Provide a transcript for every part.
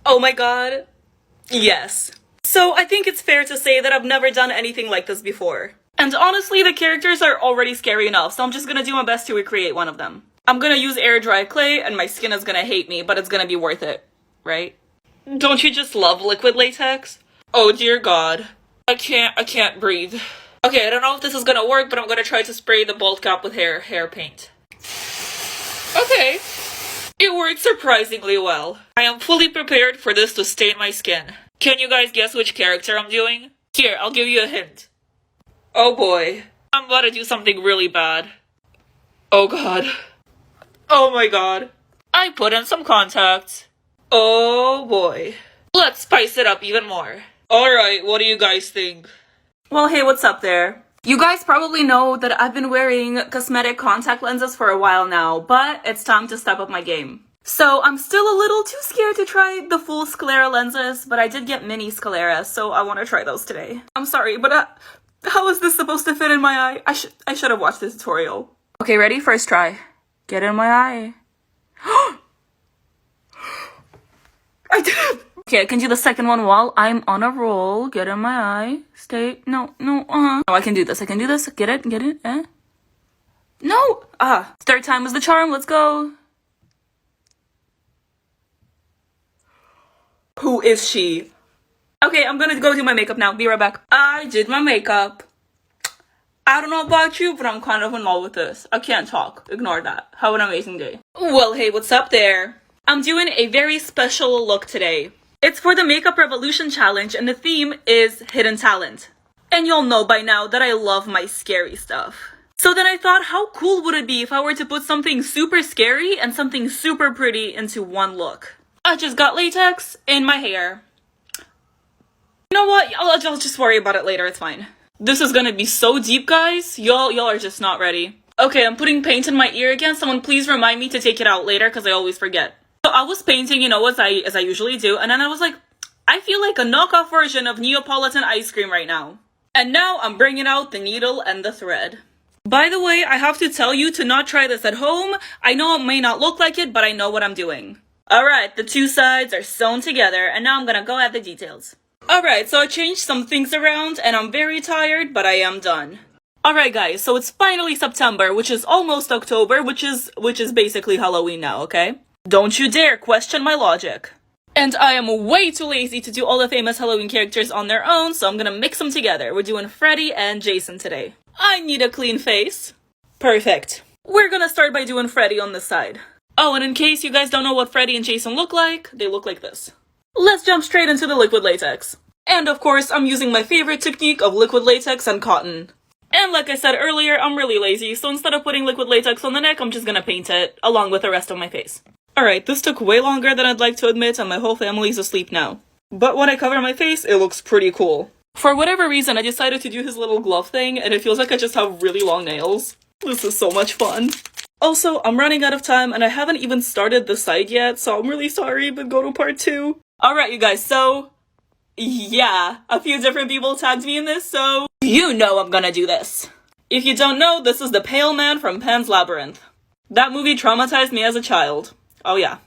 Oh my god. Yes. So I think it's fair to say that I've never done anything like this before. And honestly, the characters are already scary enough, so I'm just gonna do my best to recreate one of them. I'm gonna use air dry clay, and my skin is gonna hate me, but it's gonna be worth it, right? Don't you just love liquid latex? Oh dear god. I can't breathe. Okay, I don't know if this is gonna work, but I'm gonna try to spray the bald cap with hair paint. Okay. It worked surprisingly well. I am fully prepared for this to stain my skin. Can you guys guess which character I'm doing? Here, I'll give you a hint. Oh boy. I'm about to do something really bad. Oh god. Oh my god. I put in some contacts. Oh boy. Let's spice it up even more. Alright, what do you guys think? Well, hey, what's up there? You guys probably know that I've been wearing cosmetic contact lenses for a while now, but it's time to step up my game. So I'm still a little too scared to try the full sclera lenses, but I did get mini sclera, so I want to try those today. I'm sorry, but how is this supposed to fit in my eye? I should have watched the tutorial. Okay, ready? First try. Get in my eye. I did it! Okay, I can do the second one while I'm on a roll. Get in my eye. Stay. No. Oh, I can do this. Get it. No! Third time is the charm. Let's go. Who is she? Okay, I'm gonna go do my makeup now. Be right back. I did my makeup. I don't know about you, but I'm kind of in love with this. I can't talk. Ignore that. Have an amazing day. Well, hey, what's up there? I'm doing a very special look today. It's for the Makeup Revolution Challenge, and the theme is Hidden Talent. And you'll know by now that I love my scary stuff. So then I thought, how cool would it be if I were to put something super scary and something super pretty into one look? I just got latex in my hair. You know what? I'll just worry about it later, it's fine. This is gonna be so deep, guys. Y'all are just not ready. Okay, I'm putting paint in my ear again. Someone please remind me to take it out later, because I always forget. So I was painting, you know, as I usually do, and then I was like, I feel like a knockoff version of Neapolitan ice cream right now. And now I'm bringing out the needle and the thread. By the way, I have to tell you to not try this at home. I know it may not look like it, but I know what I'm doing. Alright, the two sides are sewn together, and now I'm gonna go at the details. Alright, so I changed some things around, and I'm very tired, but I am done. Alright guys, so it's finally September, which is almost October, which is basically Halloween now, okay? Don't you dare question my logic. And I am way too lazy to do all the famous Halloween characters on their own, so I'm gonna mix them together. We're doing Freddy and Jason today. I need a clean face. Perfect. We're gonna start by doing Freddy on this side. Oh, and in case you guys don't know what Freddy and Jason look like, they look like this. Let's jump straight into the liquid latex. And of course, I'm using my favorite technique of liquid latex and cotton. And like I said earlier, I'm really lazy, so instead of putting liquid latex on the neck, I'm just gonna paint it, along with the rest of my face. Alright, this took way longer than I'd like to admit, and my whole family's asleep now. But when I cover my face, it looks pretty cool. For whatever reason, I decided to do his little glove thing, and it feels like I just have really long nails. This is so much fun. Also, I'm running out of time, and I haven't even started the side yet, so I'm really sorry, but go to part 2. Alright, you guys, so... yeah, a few different people tagged me in this, so... you know I'm gonna do this. If you don't know, this is the Pale Man from Pan's Labyrinth. That movie traumatized me as a child. Oh yeah.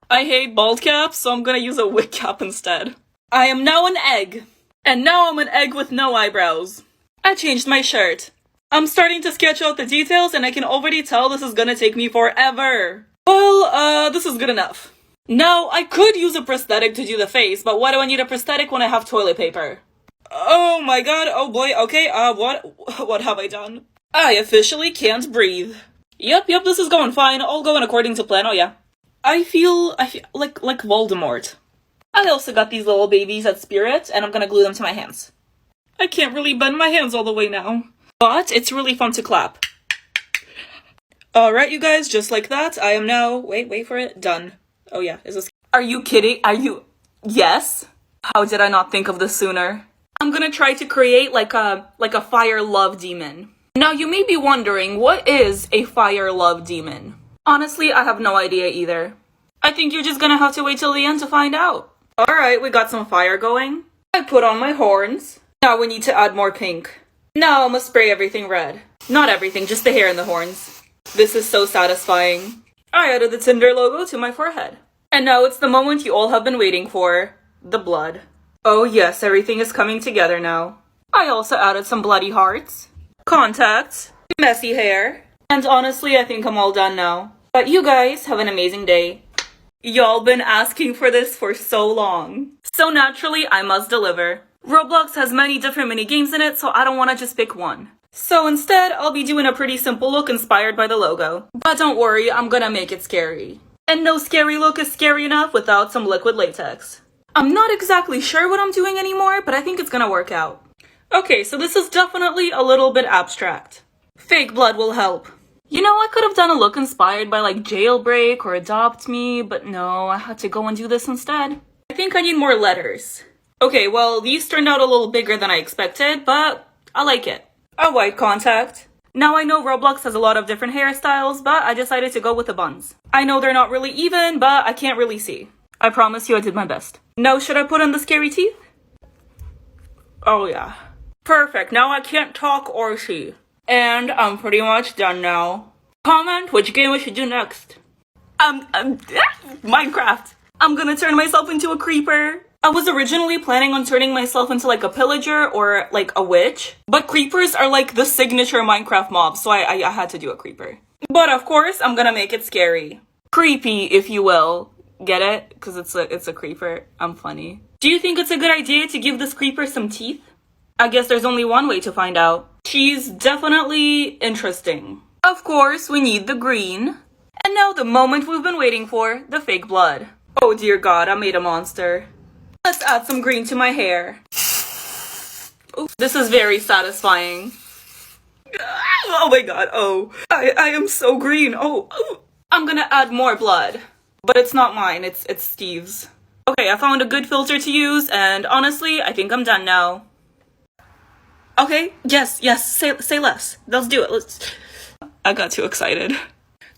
I hate bald caps, so I'm gonna use a wig cap instead. I am now an egg. And now I'm an egg with no eyebrows. I changed my shirt. I'm starting to sketch out the details, and I can already tell this is gonna take me forever. Well, this is good enough. Now, I could use a prosthetic to do the face, but why do I need a prosthetic when I have toilet paper? Oh my god, oh boy, okay, what have I done? I officially can't breathe. Yep, this is going fine, all going according to plan, oh yeah. I feel like Voldemort. I also got these little babies at Spirit, and I'm gonna glue them to my hands. I can't really bend my hands all the way now, but it's really fun to clap. Alright, you guys, just like that, I am now, wait for it, done. Oh yeah, is this- are you kidding? Yes? How did I not think of this sooner? I'm gonna try to create like a fire love demon. Now you may be wondering, what is a fire love demon? Honestly, I have no idea either. I think you're just gonna have to wait till the end to find out. Alright, we got some fire going. I put on my horns. Now we need to add more pink. Now I'm gonna spray everything red. Not everything, just the hair and the horns. This is so satisfying. I added the Tinder logo to my forehead. And now it's the moment you all have been waiting for. The blood. Oh yes, everything is coming together now. I also added some bloody hearts, contacts, messy hair, and honestly, I think I'm all done now. But you guys have an amazing day. Y'all been asking for this for so long. So naturally, I must deliver. Roblox has many different mini games in it, so I don't want to just pick one. So instead, I'll be doing a pretty simple look inspired by the logo. But don't worry, I'm gonna make it scary. And no scary look is scary enough without some liquid latex. I'm not exactly sure what I'm doing anymore, but I think it's gonna work out. Okay, so this is definitely a little bit abstract. Fake blood will help. You know, I could have done a look inspired by like Jailbreak or Adopt Me, but no, I had to go and do this instead. I think I need more letters. Okay, well, these turned out a little bigger than I expected, but I like it. A white contact. Now I know Roblox has a lot of different hairstyles, but I decided to go with the buns. I know they're not really even, but I can't really see. I promise you I did my best. Now should I put in the scary teeth? Oh yeah. Perfect, now I can't talk or see. And I'm pretty much done now. Comment which game we should do next. Minecraft. I'm gonna turn myself into a creeper. I was originally planning on turning myself into like a pillager or like a witch, but creepers are like the signature Minecraft mob, so I had to do a creeper. But of course, I'm gonna make it scary. Creepy, if you will. Get it? Because it's a creeper. I'm funny. Do you think it's a good idea to give this creeper some teeth? I guess there's only one way to find out. She's definitely interesting. Of course, we need the green. And now the moment we've been waiting for, the fake blood. Oh dear God, I made a monster. Let's add some green to my hair. Ooh, this is very satisfying. Oh my God, oh. I am so green, oh. I'm gonna add more blood. But it's not mine, it's Steve's. Okay, I found a good filter to use, and honestly, I think I'm done now. Okay, yes, say less. Let's do it, I got too excited.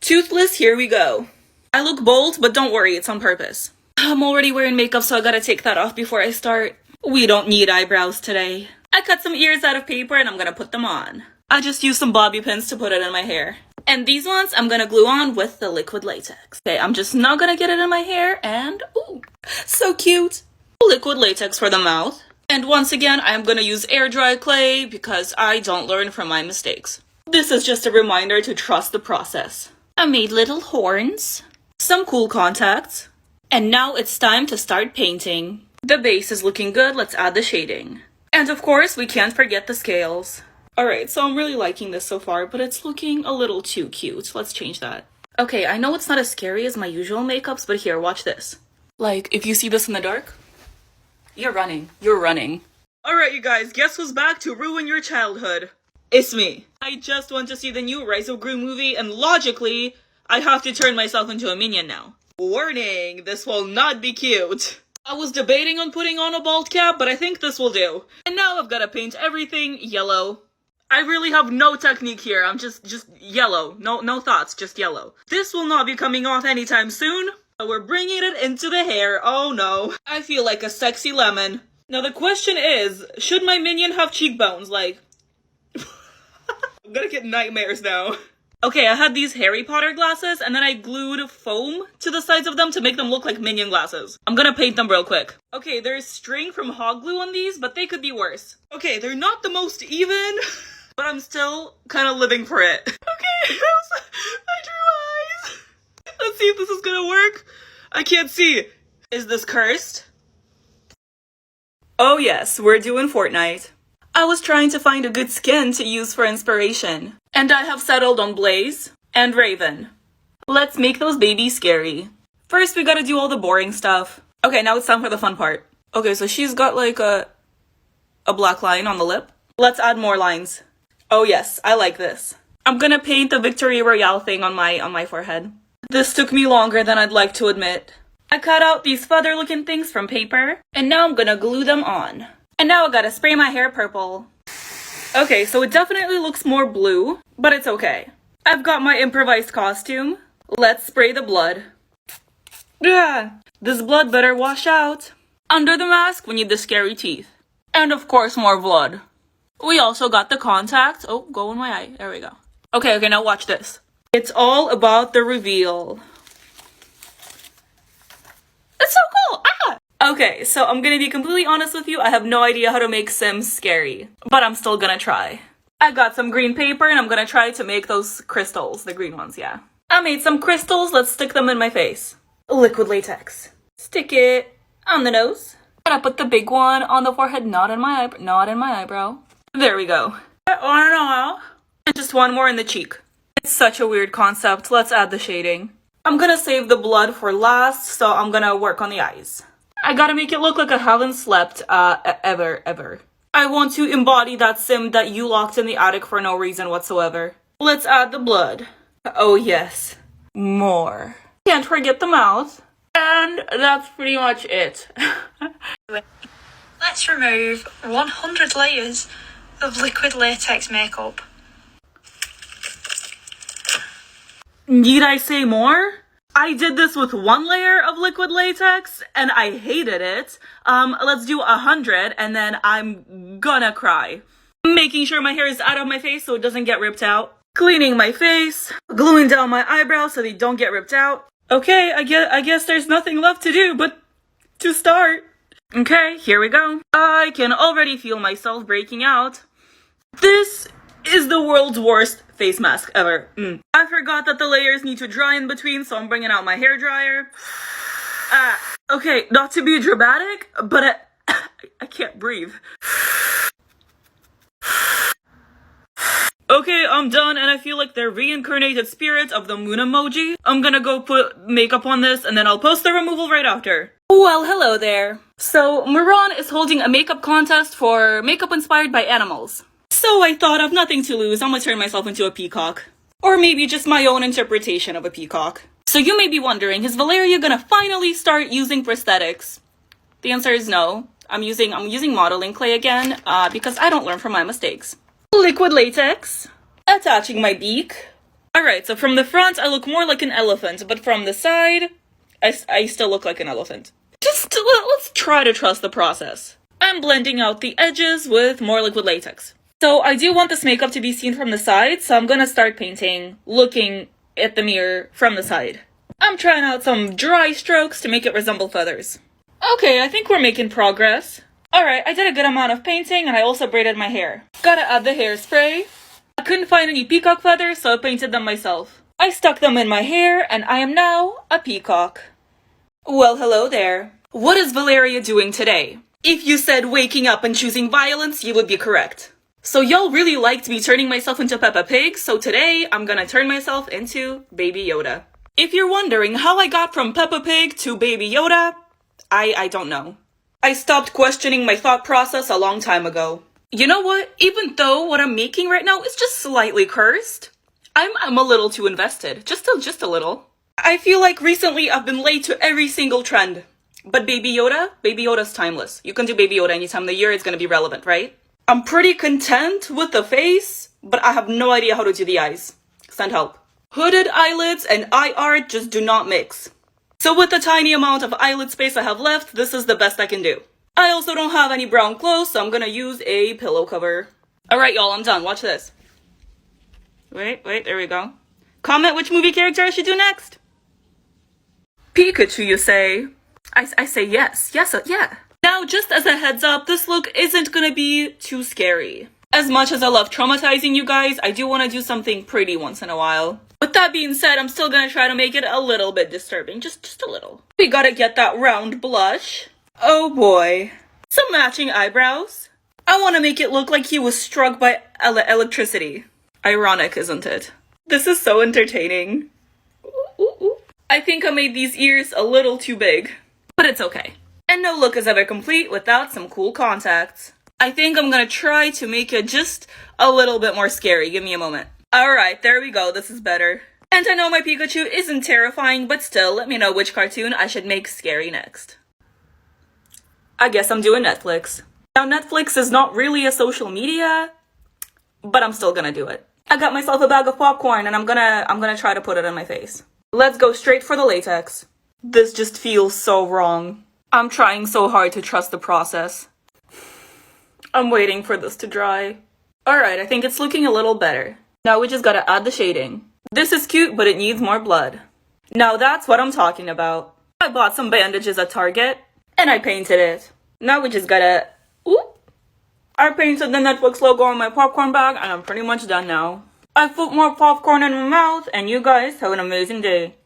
Toothless, here we go. I look bold, but don't worry, it's on purpose. I'm already wearing makeup, so I gotta take that off before I start. We don't need eyebrows today. I cut some ears out of paper and I'm gonna put them on. I just used some bobby pins to put it in my hair. And these ones I'm gonna glue on with the liquid latex. Okay, I'm just not gonna get it in my hair and ooh, so cute. Liquid latex for the mouth. And once again, I'm gonna use air dry clay because I don't learn from my mistakes. This is just a reminder to trust the process. I made little horns, some cool contacts, and now it's time to start painting. The base is looking good, let's add the shading. And of course, we can't forget the scales. Alright, so I'm really liking this so far, but it's looking a little too cute. Let's change that. Okay, I know it's not as scary as my usual makeups, but here, watch this. Like, if you see this in the dark, you're running. You're running. Alright, you guys, guess who's back to ruin your childhood? It's me. I just want to see the new Rise of Gru movie, and logically, I have to turn myself into a minion now. Warning, this will not be cute. I was debating on putting on a bald cap, but I think this will do. And now I've got to paint everything yellow. I really have no technique here. I'm just yellow. No thoughts, just yellow. This will not be coming off anytime soon. But we're bringing it into the hair. Oh no. I feel like a sexy lemon. Now the question is, should my minion have cheekbones? Like, I'm gonna get nightmares now. Okay, I had these Harry Potter glasses, and then I glued foam to the sides of them to make them look like minion glasses. I'm gonna paint them real quick. Okay, there's string from hog glue on these, but they could be worse. Okay, they're not the most even, but I'm still kind of living for it. Okay, I drew eyes. Let's see if this is gonna work. I can't see. Is this cursed? Oh yes, we're doing Fortnite. I was trying to find a good skin to use for inspiration. And I have settled on Blaze and Raven. Let's make those babies scary. First, we gotta do all the boring stuff. Okay, now it's time for the fun part. Okay, so she's got like a black line on the lip. Let's add more lines. Oh yes, I like this. I'm gonna paint the Victory Royale thing on my forehead. This took me longer than I'd like to admit. I cut out these feather-looking things from paper, and now I'm gonna glue them on. And now I gotta spray my hair purple. Okay, so it definitely looks more blue, but it's okay. I've got my improvised costume. Let's spray the blood. Yeah, this blood better wash out. Under the mask, we need the scary teeth. And of course, more blood. We also got the contacts. Oh, go in my eye. There we go. Okay, now watch this. It's all about the reveal. It's so cool! Ah! Okay, so I'm gonna be completely honest with you, I have no idea how to make Sims scary. But I'm still gonna try. I got some green paper and I'm gonna try to make those crystals, the green ones, yeah. I made some crystals, let's stick them in my face. Liquid latex. Stick it on the nose. Gonna put the big one on the forehead, not in my eyebrow. There we go. And just one more in the cheek. It's such a weird concept. Let's add the shading. I'm gonna save the blood for last, so I'm gonna work on the eyes. I gotta make it look like I haven't slept, ever. I want to embody that sim that you locked in the attic for no reason whatsoever. Let's add the blood. Oh yes. More. Can't forget the mouth. And that's pretty much it. Let's remove 100 layers of liquid latex makeup. Need I say more? I did this with 1 layer of liquid latex and I hated it. Let's do 100 and then I'm gonna cry. Making sure my hair is out of my face so it doesn't get ripped out. Cleaning my face. Gluing down my eyebrows so they don't get ripped out. Okay, I guess there's nothing left to do but to start. Okay, here we go. I can already feel myself breaking out. This is the world's worst face mask ever. I forgot that the layers need to dry in between, so I'm bringing out my hairdryer. Okay, not to be dramatic, but I can't breathe. Okay, I'm done, and I feel like the reincarnated spirit of the moon emoji. I'm gonna go put makeup on this, and then I'll post the removal right after. Well, hello there. So, Moran is holding a makeup contest for makeup inspired by animals. So I thought I've nothing to lose, I'm gonna turn myself into a peacock. Or maybe just my own interpretation of a peacock. So you may be wondering, is Valeria gonna finally start using prosthetics? The answer is no. I'm using modeling clay again, because I don't learn from my mistakes. Liquid latex. Attaching my beak. Alright, so from the front I look more like an elephant, but from the side, I still look like an elephant. Just let's try to trust the process. I'm blending out the edges with more liquid latex. So I do want this makeup to be seen from the side, so I'm gonna start painting, looking at the mirror from the side. I'm trying out some dry strokes to make it resemble feathers. Okay, I think we're making progress. Alright, I did a good amount of painting and I also braided my hair. Gotta add the hairspray. I couldn't find any peacock feathers, so I painted them myself. I stuck them in my hair and I am now a peacock. Well, hello there. What is Valeria doing today? If you said waking up and choosing violence, you would be correct. So y'all really liked me turning myself into Peppa Pig, so today I'm gonna turn myself into Baby Yoda. If you're wondering how I got from Peppa Pig to Baby Yoda, I don't know. I stopped questioning my thought process a long time ago. You know what? Even though what I'm making right now is just slightly cursed, I'm a little too invested. Just a little. I feel like recently I've been late to every single trend. But Baby Yoda's timeless. You can do Baby Yoda any time of the year, it's gonna be relevant, right? I'm pretty content with the face, but I have no idea how to do the eyes. Send help. Hooded eyelids and eye art just do not mix. So with the tiny amount of eyelid space I have left, this is the best I can do. I also don't have any brown clothes, so I'm gonna use a pillow cover. Alright y'all, I'm done. Watch this. Wait, there we go. Comment which movie character I should do next. Pikachu, you say? I say yes. Yeah. Now, just as a heads up, this look isn't gonna be too scary. As much as I love traumatizing you guys, I do want to do something pretty once in a while. With that being said, I'm still gonna try to make it a little bit disturbing, just a little. We gotta get that round blush. Oh boy. Some matching eyebrows. I want to make it look like he was struck by electricity. Ironic, isn't it? This is so entertaining. Ooh. I think I made these ears a little too big, but it's okay. And no look is ever complete without some cool contacts. I think I'm gonna try to make it just a little bit more scary. Give me a moment. Alright, there we go. This is better. And I know my Pikachu isn't terrifying, but still, let me know which cartoon I should make scary next. I guess I'm doing Netflix. Now, Netflix is not really a social media, but I'm still gonna do it. I got myself a bag of popcorn and I'm gonna try to put it on my face. Let's go straight for the latex. This just feels so wrong. I'm trying so hard to trust the process. I'm waiting for this to dry. Alright, I think it's looking a little better. Now we just gotta add the shading. This is cute, but it needs more blood. Now that's what I'm talking about. I bought some bandages at Target and I painted it. Now we just gotta, I painted the Netflix logo on my popcorn bag and I'm pretty much done now. I put more popcorn in my mouth and you guys have an amazing day.